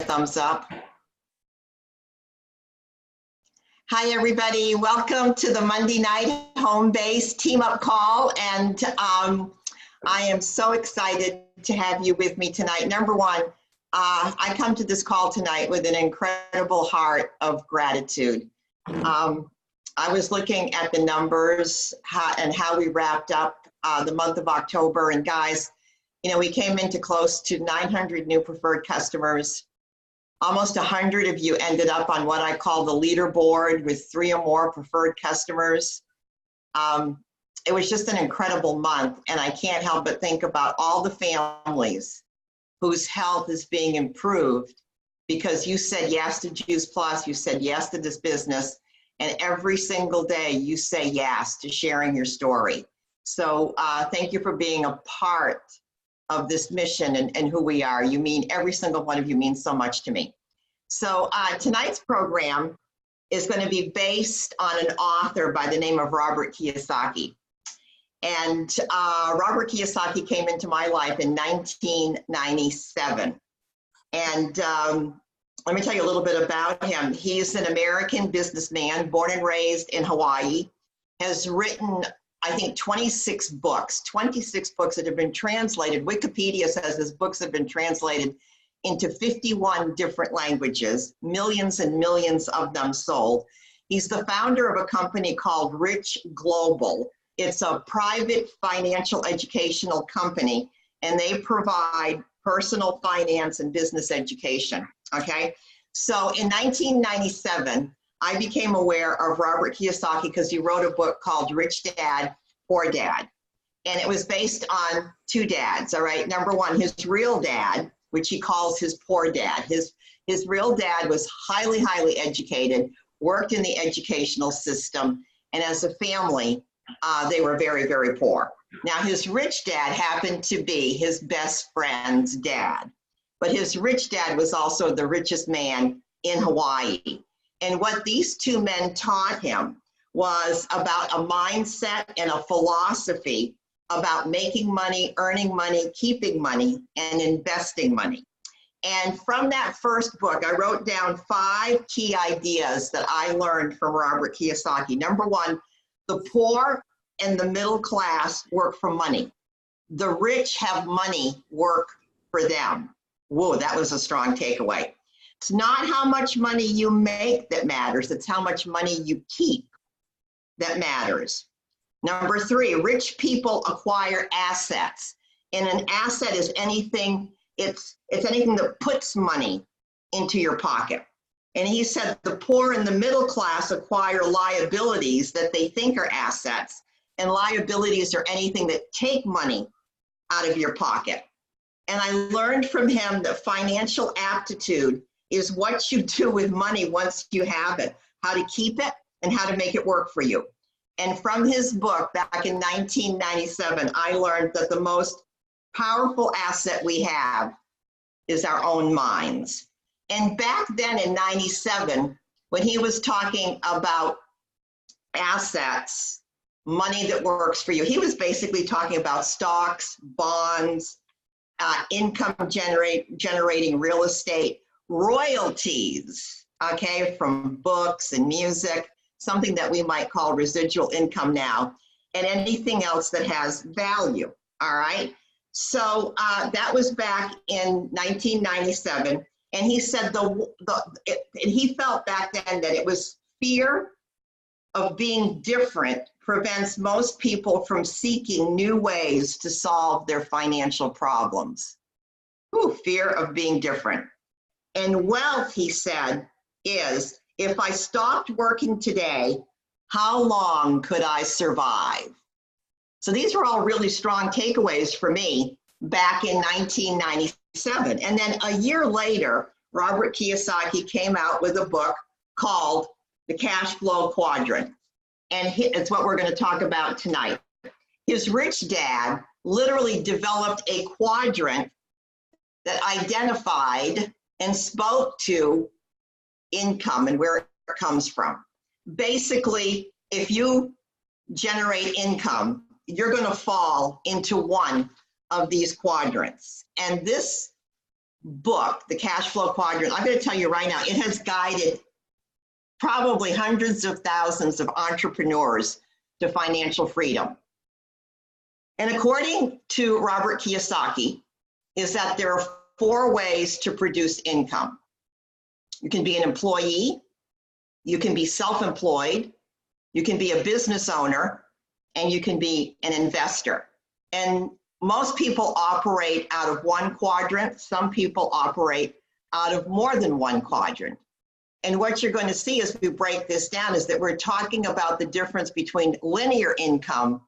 thumbs up. Hi, everybody. Welcome to the Monday night home base team up call. And I am so excited to have you with me tonight. Number one, I come to this call tonight with an incredible heart of gratitude. I was looking at the numbers and how we wrapped up the month of October. And guys, you know, we came into close to 900 new preferred customers. Almost 100 of you ended up on what I call the leaderboard with 3 or more preferred customers. It was just an incredible month, and I can't help but think about all the families whose health is being improved because you said yes to Juice Plus, you said yes to this business, and every single day you say yes to sharing your story. So thank you for being a part of this mission and who we are. You mean, every single one of you means so much to me. So tonight's program is going to be based on an author by the name of Robert Kiyosaki. And Robert Kiyosaki came into my life in 1997. And let me tell you a little bit about him. He's an American businessman, born and raised in Hawaii, has written, I think, 26 books that have been translated. Wikipedia says his books have been translated into 51 different languages, millions and millions of them sold. He's the founder of a company called Rich Global. It's a private financial educational company, and they provide personal finance and business education, okay? So in 1997, I became aware of Robert Kiyosaki because he wrote a book called Rich Dad, Poor Dad. And it was based on 2 dads, all right? Number one, his real dad, which he calls his poor dad. His real dad was highly, highly educated, worked in the educational system, and as a family, they were very, very poor. Now, his rich dad happened to be his best friend's dad, but his rich dad was also the richest man in Hawaii. And what these 2 men taught him was about a mindset and a philosophy about making money, earning money, keeping money, and investing money. And from that first book, I wrote down 5 key ideas that I learned from Robert Kiyosaki. Number one, the poor and the middle class work for money. The rich have money work for them. Whoa, that was a strong takeaway. It's not how much money you make that matters, it's how much money you keep that matters. Number 3, rich people acquire assets. And an asset is anything, it's anything that puts money into your pocket. And he said the poor and the middle class acquire liabilities that they think are assets. And liabilities are anything that take money out of your pocket. And I learned from him that financial aptitude is what you do with money once you have it, how to keep it and how to make it work for you. And from his book back in 1997, I learned that the most powerful asset we have is our own minds. And back then in 97, when he was talking about assets, money that works for you, he was basically talking about stocks, bonds, income generating real estate, royalties, okay, from books and music, something that we might call residual income now, and anything else that has value, all right? So that was back in 1997, and he said he felt back then that it was fear of being different prevents most people from seeking new ways to solve their financial problems. Ooh, fear of being different. And wealth, he said, is if I stopped working today, how long could I survive? So these were all really strong takeaways for me back in 1997. And then a year later, Robert Kiyosaki came out with a book called The Cash Flow Quadrant. And it's what we're going to talk about tonight. His rich dad literally developed a quadrant that identified and spoke to income and where it comes from. Basically, if you generate income, you're going to fall into one of these quadrants. And this book, The Cash Flow Quadrant, I'm going to tell you right now, it has guided probably hundreds of thousands of entrepreneurs to financial freedom. And according to Robert Kiyosaki, is that there are 4 ways to produce income. You can be an employee, you can be self-employed, you can be a business owner, and you can be an investor. And most people operate out of one quadrant. Some people operate out of more than one quadrant. And what you're going to see as we break this down is that we're talking about the difference between linear income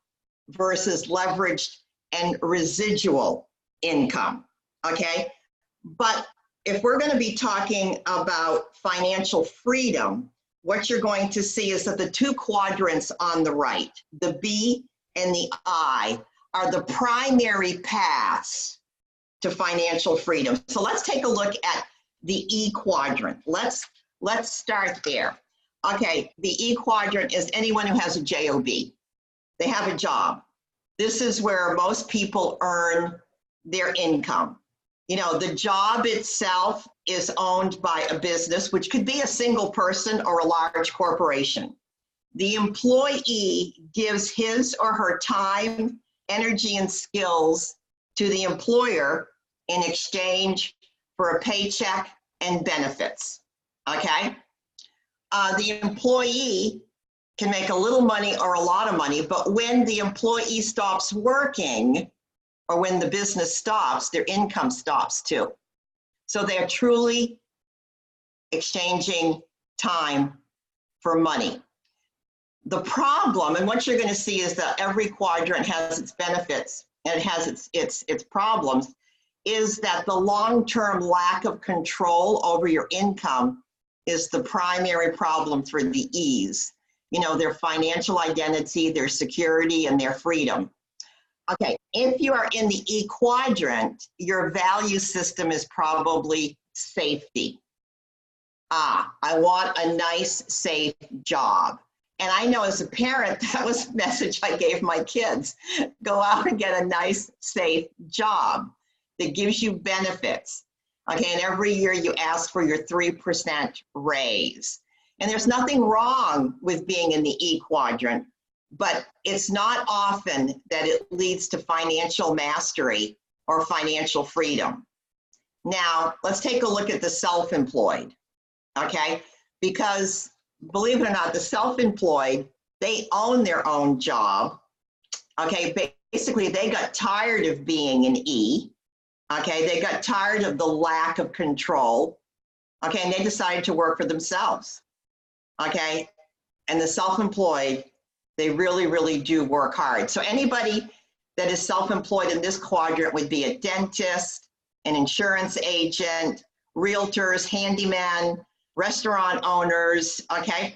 versus leveraged and residual income, okay? But if we're going to be talking about financial freedom, what you're going to see is that the 2 quadrants on the right, the B and the I, are the primary paths to financial freedom. So let's take a look at the E quadrant. Let's start there. Okay, the E quadrant is anyone who has a job. They have a job. This is where most people earn their income. You know, the job itself is owned by a business, which could be a single person or a large corporation. The employee gives his or her time, energy, and skills to the employer in exchange for a paycheck and benefits, okay? The employee can make a little money or a lot of money, but when the employee stops working or when the business stops, their income stops too. So they're truly exchanging time for money. The problem, and what you're going to see is that every quadrant has its benefits and it has its problems, is that the long-term lack of control over your income is the primary problem for the E's. You know, their financial identity, their security, and their freedom. Okay, if you are in the E quadrant, your value system is probably safety. I want a nice, safe job. And I know as a parent, that was the message I gave my kids. Go out and get a nice, safe job that gives you benefits. Okay, and every year you ask for your 3% raise. And there's nothing wrong with being in the E quadrant, but it's not often that it leads to financial mastery or financial freedom. Now, let's take a look at the self-employed, okay? Because believe it or not, the self-employed, they own their own job, okay? Basically, they got tired of being an E, okay? They got tired of the lack of control, okay? And they decided to work for themselves, okay? And the self-employed, they really, really do work hard. So anybody that is self-employed in this quadrant would be a dentist, an insurance agent, realtors, handyman, restaurant owners, okay?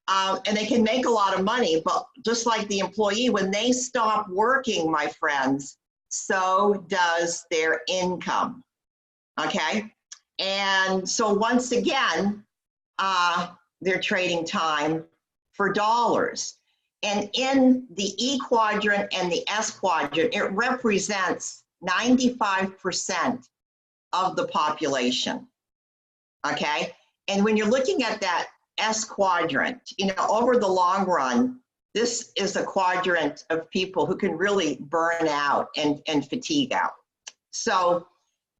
And they can make a lot of money, but just like the employee, when they stop working, my friends, so does their income, okay? And so once again, they're trading time for dollars. And in the E quadrant and the S quadrant, it represents 95% of the population, okay? And when you're looking at that S quadrant, you know, over the long run, this is a quadrant of people who can really burn out and fatigue out. So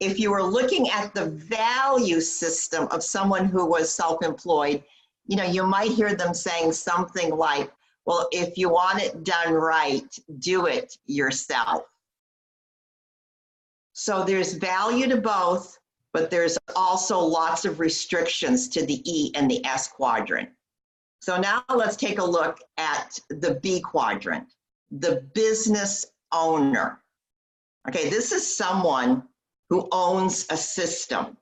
if you were looking at the value system of someone who was self-employed, you know, you might hear them saying something like, well, if you want it done right, do it yourself. So there's value to both, but there's also lots of restrictions to the E and the S quadrant. So now let's take a look at the B quadrant, the business owner. Okay, this is someone who owns a system.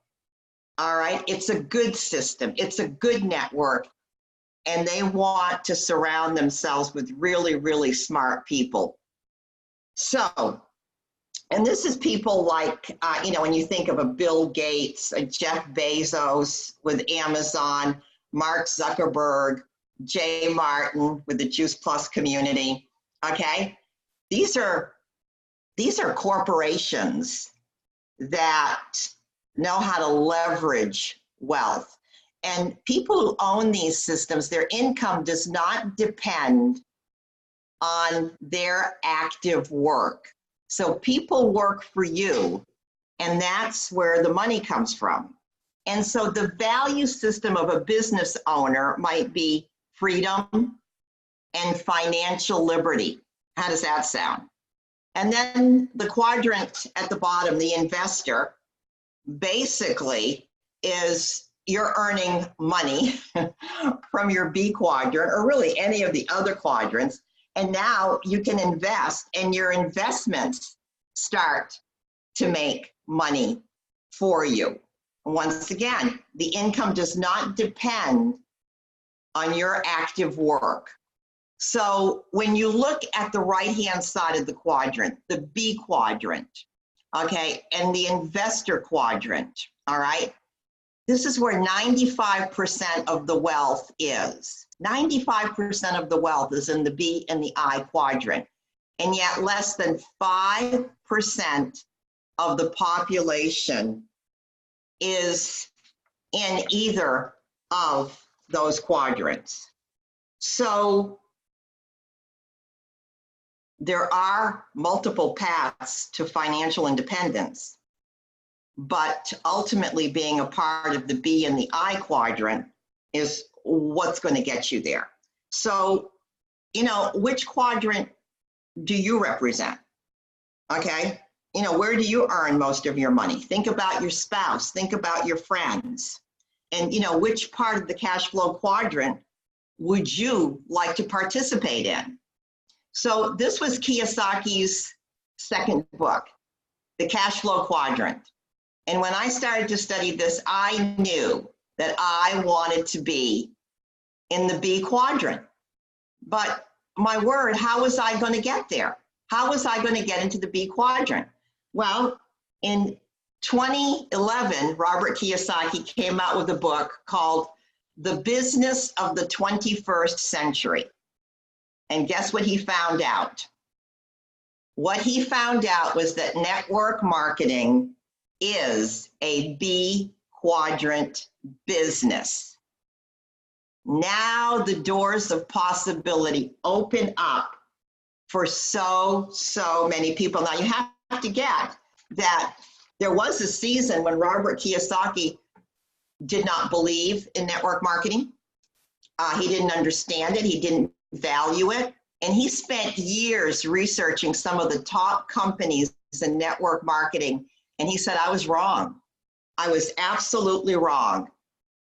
All right, it's a good system, it's a good network, and they want to surround themselves with really, really smart people. So, and this is people like, you know, when you think of a Bill Gates, a Jeff Bezos with Amazon, Mark Zuckerberg, Jay Martin with the Juice Plus community, okay? These are corporations that know how to leverage wealth. And people who own these systems, their income does not depend on their active work. So people work for you, and that's where the money comes from. And so the value system of a business owner might be freedom and financial liberty. How does that sound? And then the quadrant at the bottom, the investor, basically is you're earning money from your B quadrant, or really any of the other quadrants, and now you can invest, and your investments start to make money for you. Once again, the income does not depend on your active work. So when you look at the right-hand side of the quadrant, the B quadrant, okay, and the investor quadrant, all right, this is where 95% of the wealth is. 95% of the wealth is in the B and the I quadrant, and yet less than 5% of the population is in either of those quadrants. So there are multiple paths to financial independence, but ultimately being a part of the B and the I quadrant is what's going to get you there. So, you know, which quadrant do you represent? Okay. You know, where do you earn most of your money? Think about your spouse, think about your friends, and, you know, which part of the cash flow quadrant would you like to participate in? So this was Kiyosaki's second book, The Cash Flow Quadrant. And when I started to study this, I knew that I wanted to be in the B quadrant. But my word, how was I going to get there? How was I going to get into the B quadrant? Well, in 2011, Robert Kiyosaki came out with a book called The Business of the 21st Century. And guess what he found out? What he found out was that network marketing is a B quadrant business. Now the doors of possibility open up for so many people. Now you have to get that there was a season when Robert Kiyosaki did not believe in network marketing. He didn't understand it. He didn't value it. And he spent years researching some of the top companies in network marketing. And he said, I was wrong. I was absolutely wrong.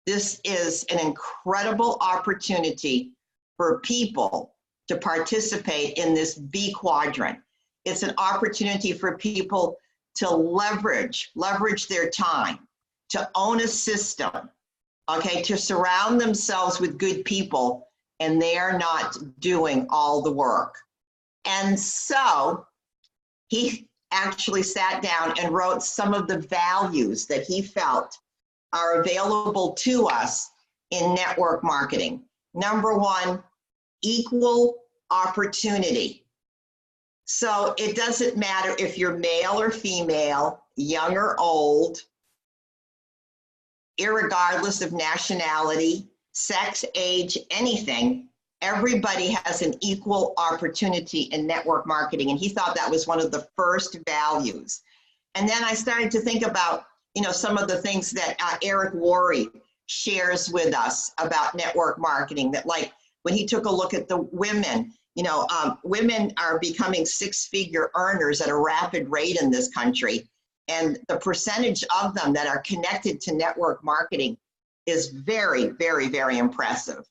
This is an incredible opportunity for people to participate in this B quadrant. It's an opportunity for people to leverage their time, to own a system, okay, to surround themselves with good people, and they're not doing all the work. And so he actually sat down and wrote some of the values that he felt are available to us in network marketing. Number one, equal opportunity. So it doesn't matter if you're male or female, young or old, irregardless of nationality, sex, age, anything, everybody has an equal opportunity in network marketing. And he thought that was one of the first values. And then I started to think about, you know, some of the things that Eric Worre shares with us about network marketing, that like when he took a look at the women, you know, women are becoming six-figure earners at a rapid rate in this country. And the percentage of them that are connected to network marketing is very, very, very impressive.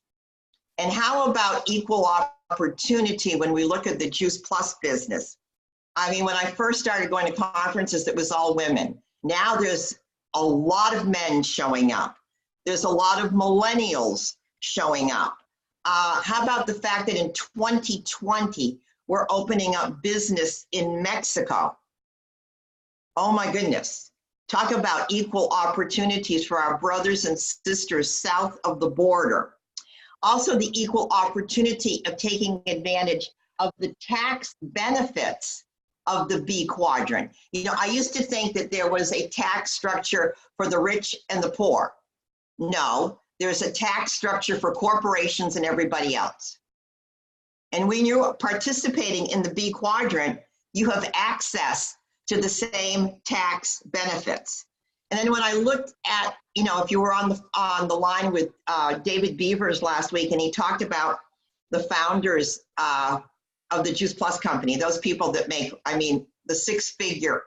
And how about equal opportunity when we look at the Juice Plus business? I mean, when I first started going to conferences, it was all women. Now there's a lot of men showing up. There's a lot of millennials showing up. How about the fact that in 2020, we're opening up business in Mexico? Oh my goodness. Talk about equal opportunities for our brothers and sisters south of the border. Also, the equal opportunity of taking advantage of the tax benefits of the B quadrant. You know, I used to think that there was a tax structure for the rich and the poor. No, there's a tax structure for corporations and everybody else. And when you're participating in the B quadrant, you have access to the same tax benefits. And then when I looked at, you know, if you were on the line with David Beavers last week, and he talked about the founders of the Juice Plus company, those people that make, I mean, the six-figure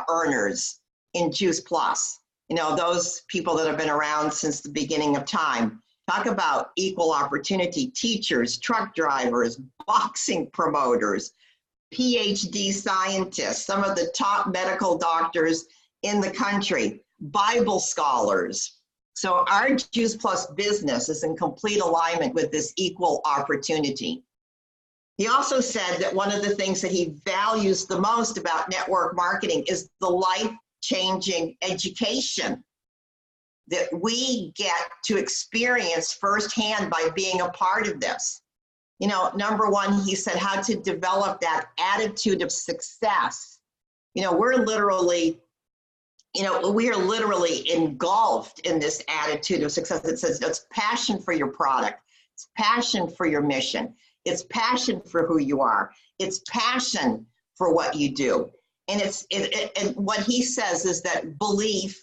earners in Juice Plus, you know, those people that have been around since the beginning of time. Talk about equal opportunity: teachers, truck drivers, boxing promoters, PhD scientists, some of the top medical doctors in the country, Bible scholars. So our Juice Plus business is in complete alignment with this equal opportunity. He also said that one of the things that he values the most about network marketing is the life-changing education that we get to experience firsthand by being a part of this. You know, number one, he said how to develop that attitude of success. You know, we are literally engulfed in this attitude of success. It says it's passion for your product, it's passion for your mission, it's passion for who you are, it's passion for what you do. And and what he says is that belief,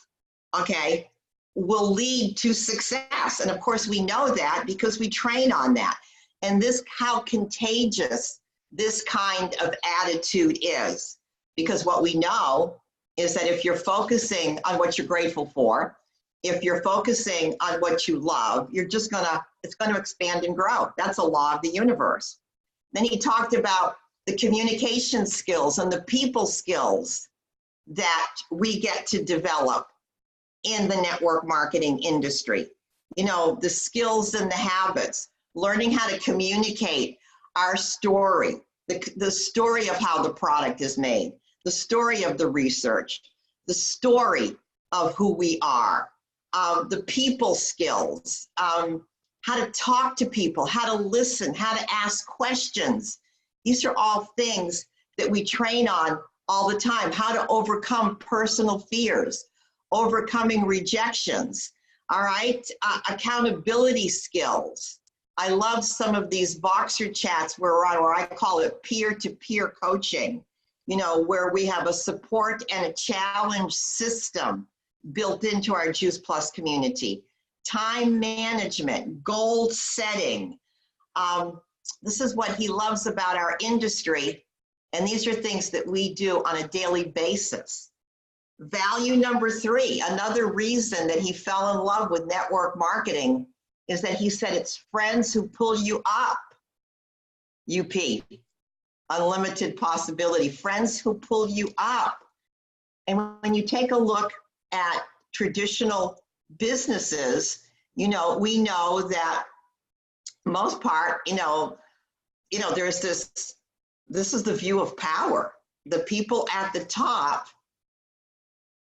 okay, will lead to success. And of course we know that because we train on that. And this, how contagious this kind of attitude is, because what we know is that if you're focusing on what you're grateful for, if you're focusing on what you love, it's gonna expand and grow. That's a law of the universe. Then he talked about the communication skills and the people skills that we get to develop in the network marketing industry. You know, the skills and the habits, learning how to communicate our story, the story of how the product is made, the story of the research, the story of who we are, the people skills, how to talk to people, how to listen, how to ask questions. These are all things that we train on all the time. How to overcome personal fears, overcoming rejections, all right? Accountability skills. I love some of these Voxer chats where I call it peer-to-peer coaching, you know, where we have a support and a challenge system built into our Juice Plus community. Time management, goal setting. This is what he loves about our industry, and these are things that we do on a daily basis. Value number 3, another reason that he fell in love with network marketing is that he said it's friends who pull you up. UP, unlimited possibility, friends who pull you up. And when you take a look at traditional businesses, you know, we know that most part, you know, there's this is the view of power. The people at the top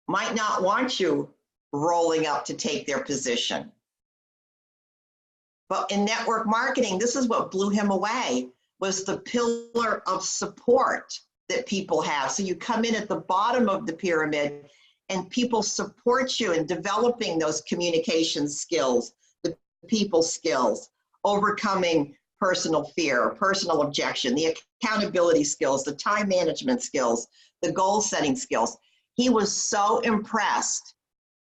might not want you rolling up to take their position. But in network marketing, this is what blew him away, was the pillar of support that people have. So you come in at the bottom of the pyramid and people support you in developing those communication skills, the people skills, overcoming personal fear, personal objection, the accountability skills, the time management skills, the goal setting skills. He was so impressed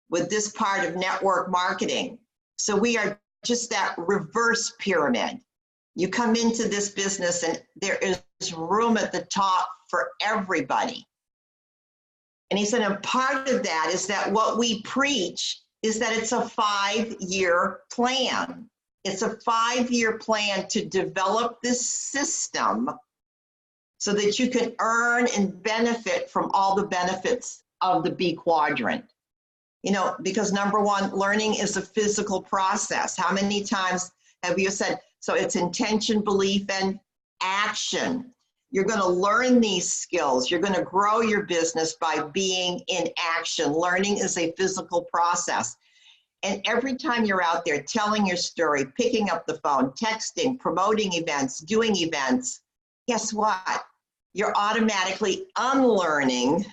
with this part of network marketing. So we are just that reverse pyramid. You come into this business and there is room at the top for everybody. And he said, and part of that is that what we preach is that it's a 5-year plan. It's a 5-year plan to develop this system so that you can earn and benefit from all the benefits of the B quadrant. You know, because number one, learning is a physical process. How many times have you said, so it's intention, belief, and action. You're going to learn these skills. You're going to grow your business by being in action. Learning is a physical process. And every time you're out there telling your story, picking up the phone, texting, promoting events, doing events, guess what? you're automatically unlearning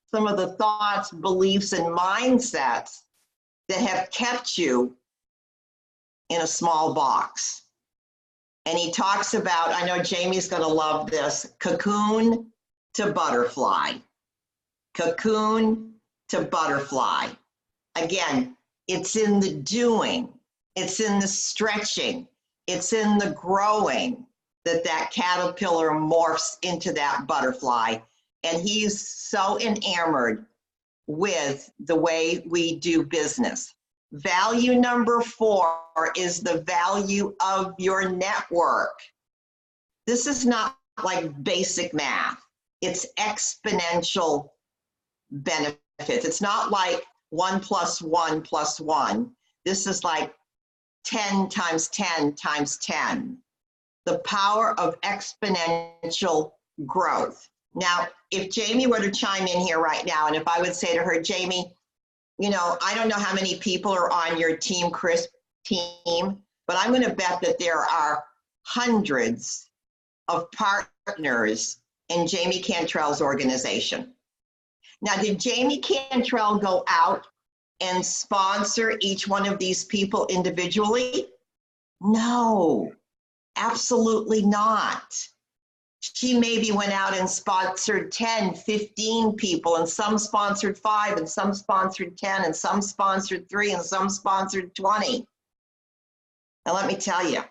some of the thoughts, beliefs, and mindsets that have kept you in a small box. And he talks about, I know Jamie's going to love this, cocoon to butterfly. Cocoon to butterfly. Again, it's in the doing, it's in the stretching, it's in the growing that caterpillar morphs into that butterfly. And he's so enamored with the way we do business. Value number 4 is the value of your network. This is not like basic math. It's exponential benefits. It's not like 1 + 1 + 1. This is like 10 × 10 × 10. The power of exponential growth. Now, if Jamie were to chime in here right now, and if I would say to her, Jamie, you know, I don't know how many people are on your Team Chris team, but I'm going to bet that there are hundreds of partners in Jamie Cantrell's organization. Now, did Jamie Cantrell go out and sponsor each one of these people individually? No, absolutely not. She maybe went out and sponsored 10, 15 people, and some sponsored 5, and some sponsored 10, and some sponsored 3, and some sponsored 20. Now, let me tell you,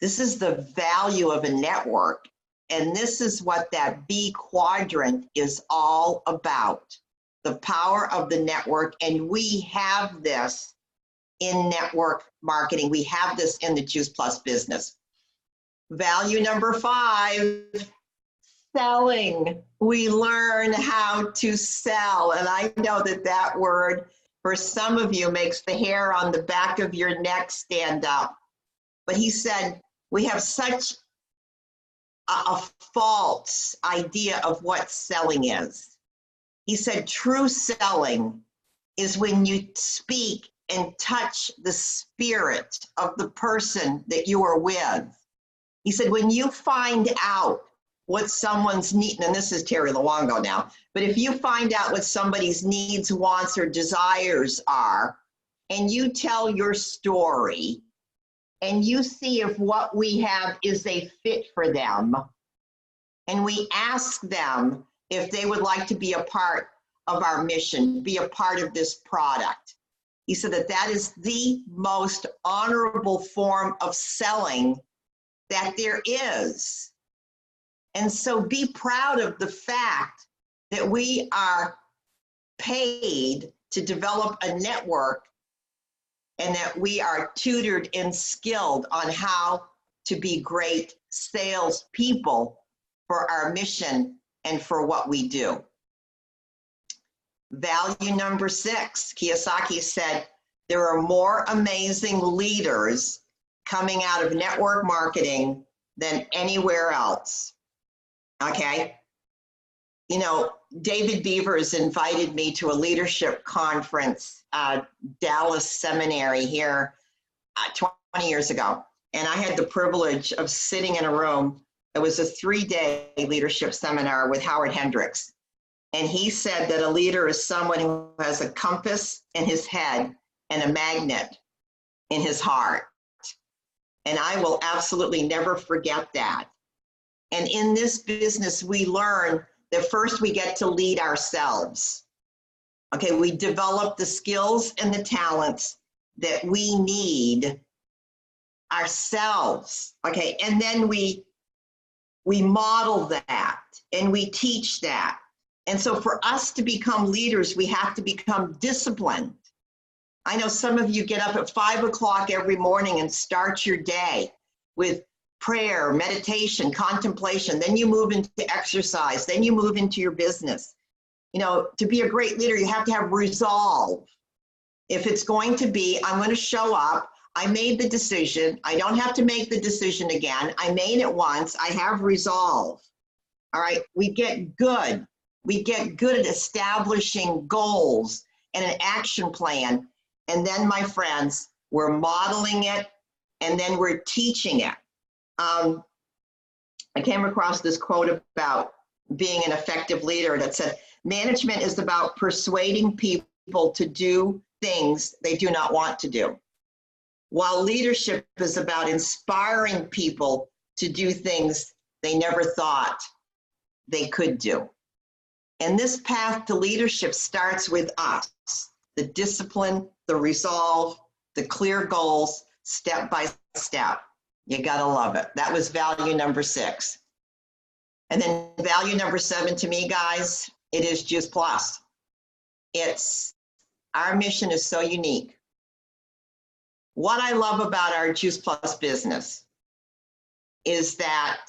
this is the value of a network, and this is what that B quadrant is all about, the power of the network, and we have this in network marketing. We have this in the Juice Plus business. Value number 5, selling. We learn how to sell. And I know that word for some of you makes the hair on the back of your neck stand up. But he said, we have such a false idea of what selling is. He said, true selling is when you speak and touch the spirit of the person that you are with. He said, when you find out what someone's need, and this is Terri Luongo now, but if you find out what somebody's needs, wants, or desires are, and you tell your story, and you see if what we have is a fit for them, and we ask them if they would like to be a part of our mission, be a part of this product. He said that is the most honorable form of selling that there is. And so be proud of the fact that we are paid to develop a network and that we are tutored and skilled on how to be great salespeople for our mission and for what we do. Value number 6, Kiyosaki said, there are more amazing leaders coming out of network marketing than anywhere else. Okay? You know, David Beavers invited me to a leadership conference, Dallas Seminary here 20 years ago. And I had the privilege of sitting in a room. It was a 3-day leadership seminar with Howard Hendricks. And he said that a leader is someone who has a compass in his head and a magnet in his heart. And I will absolutely never forget that. And in this business, we learn that first we get to lead ourselves. Okay, we develop the skills and the talents that we need ourselves. Okay, and then we model that and we teach that. And so for us to become leaders, we have to become disciplined. I know some of you get up at 5 o'clock every morning and start your day with prayer, meditation, contemplation. Then you move into exercise. Then you move into your business. You know, to be a great leader, you have to have resolve. If it's going to be, I'm going to show up. I made the decision. I don't have to make the decision again. I made it once. I have resolve. All right. We get good. We get good at establishing goals and an action plan. And then, my friends, we're modeling it, and then we're teaching it. I came across this quote about being an effective leader that said, management is about persuading people to do things they do not want to do, while leadership is about inspiring people to do things they never thought they could do. And this path to leadership starts with us, the discipline, the resolve, the clear goals, step by step. You gotta love it. That was value number 6. And then value number 7 to me, guys, it is Juice Plus. Our mission is so unique. What I love about our Juice Plus business is that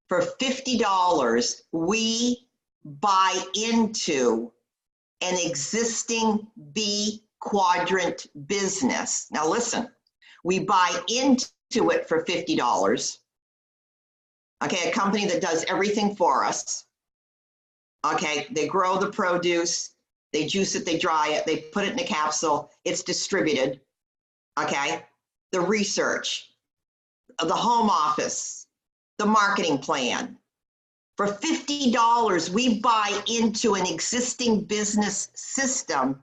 for $50, we buy into an existing B quadrant business. Now listen, we buy into it for $50. Okay, a company that does everything for us. Okay, they grow the produce, they juice it, they dry it, they put it in a capsule, it's distributed. Okay, the research, the home office, the marketing plan. For $50, we buy into an existing business system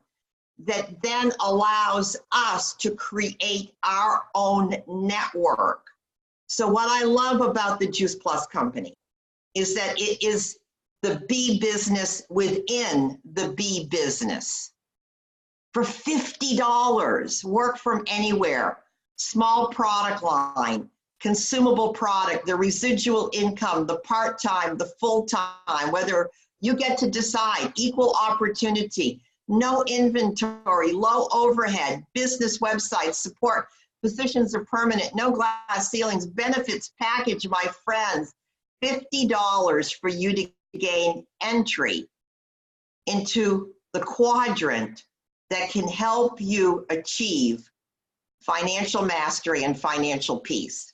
that then allows us to create our own network. So what I love about the Juice Plus company is that it is the B business within the B business. For $50, work from anywhere, small product line, consumable product, the residual income, the part-time, the full-time, whether you get to decide, equal opportunity, no inventory, low overhead, business website support, positions are permanent, no glass ceilings, benefits package, my friends, $50 for you to gain entry into the quadrant that can help you achieve financial mastery and financial peace.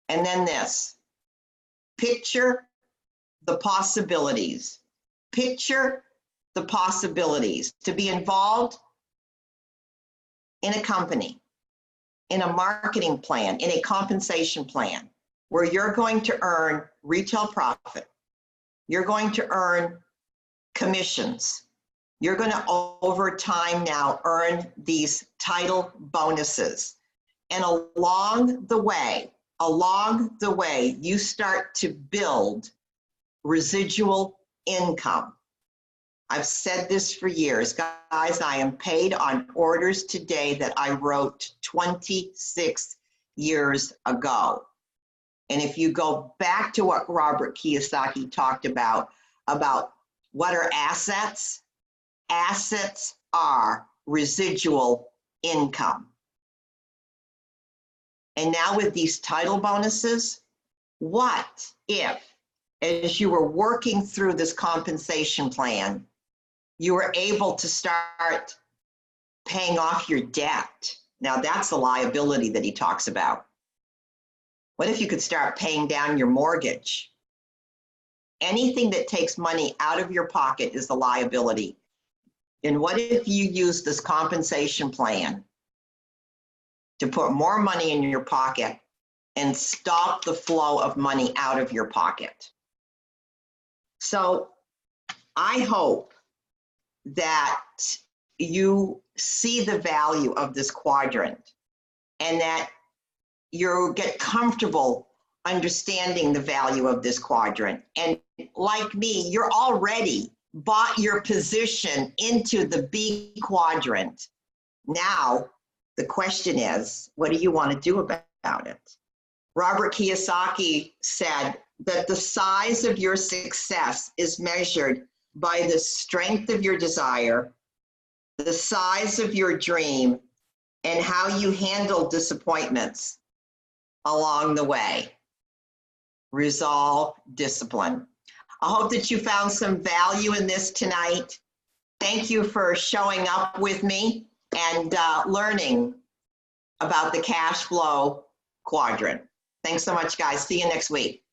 And then this, picture the possibilities. Picture the possibilities to be involved in a company, in a marketing plan, in a compensation plan, where you're going to earn retail profit. You're going to earn commissions. You're going to, over time now, earn these title bonuses. And along the way, you start to build residual income. I've said this for years, guys, I am paid on orders today that I wrote 26 years ago. And if you go back to what Robert Kiyosaki talked about what are assets? Assets are residual income. And now with these title bonuses, what if, as you were working through this compensation plan, you were able to start paying off your debt? Now that's the liability that he talks about. What if you could start paying down your mortgage? Anything that takes money out of your pocket is the liability. And what if you use this compensation plan to put more money in your pocket and stop the flow of money out of your pocket? So I hope that you see the value of this quadrant and that you get comfortable understanding the value of this quadrant. And like me, you're already bought your position into the B quadrant. Now, the question is, what do you want to do about it? Robert Kiyosaki said that the size of your success is measured by the strength of your desire, the size of your dream, and how you handle disappointments along the way. Resolve, discipline. I hope that you found some value in this tonight. Thank you for showing up with me and learning about the cash flow quadrant. Thanks so much, guys. See you next week.